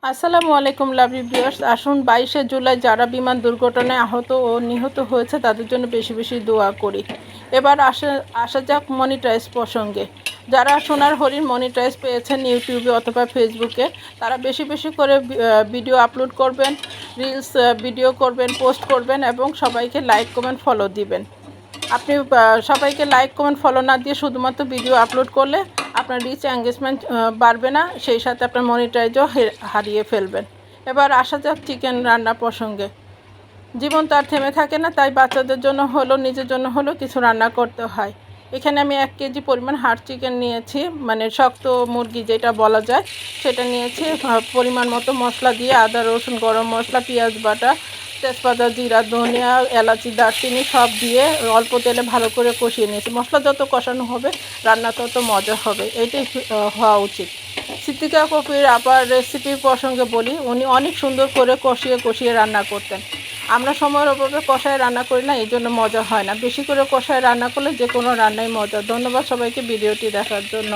আসসালামু আলাইকুম lovely viewers. আসুন 22শে জুলাই যারা বিমান দুর্ঘটনায় আহত ও নিহত হয়েছে তাদের জন্য বেশি বেশি দোয়া করি। এবার আসা যাক মনিটাইজ প্রসঙ্গে। যারা সোনার হরিণ মনিটাইজ পেয়েছেন ইউটিউবে অথবা ফেসবুকে, তারা বেশি বেশি করে ভিডিও আপলোড করবেন, রিলস ভিডিও করবেন, পোস্ট করবেন এবং সবাইকে লাইক কমেন্ট ফলো দিবেন। আপনি সবাইকে লাইক কমেন্ট ফলো না দিয়ে শুধুমাত্র ভিডিও আপলোড করলে আপনার রিচ এঙ্গেজমেন্ট বাড়বে না, সেই সাথে আপনার মনিটাইজও হারিয়ে ফেলবেন। এবার আসা যাক চিকেন রান্না প্রসঙ্গে। জীবন তো আর থেমে থাকে না, তাই বাচ্চাদের জন্য হলো নিজের জন্য হলো কিছু রান্না করতে হয়। এখানে আমি 1 কেজি পরিমাণ হাড় চিকেন নিয়েছি, মানে শক্ত মুরগি যেটা বলা যায় সেটা নিয়েছি। পরিমাণ মতো মশলা দিয়ে আদা রসুন গরম মশলা পেঁয়াজ বাটা তেজপাতা জিরা ধনিয়া এলাচি দারচিনি সব দিয়ে অল্প তেলে ভালো করে কষিয়ে নিয়েছি। মশলা যত কষানো হবে রান্না তত মজা হবে, এটাই হওয়া উচিত। সিদ্দিকা কবির আবার রেসিপি প্রসঙ্গে বলি, উনি অনেক সুন্দর করে কষিয়ে কষিয়ে রান্না করতেন। আমরা সময়ের অভাবে কষায় রান্না করি না, এই জন্য মজা হয় না। বেশি করে কষায় রান্না করলে যে কোনো রান্নাই মজা। ধন্যবাদ সবাইকে ভিডিওটি দেখার জন্য।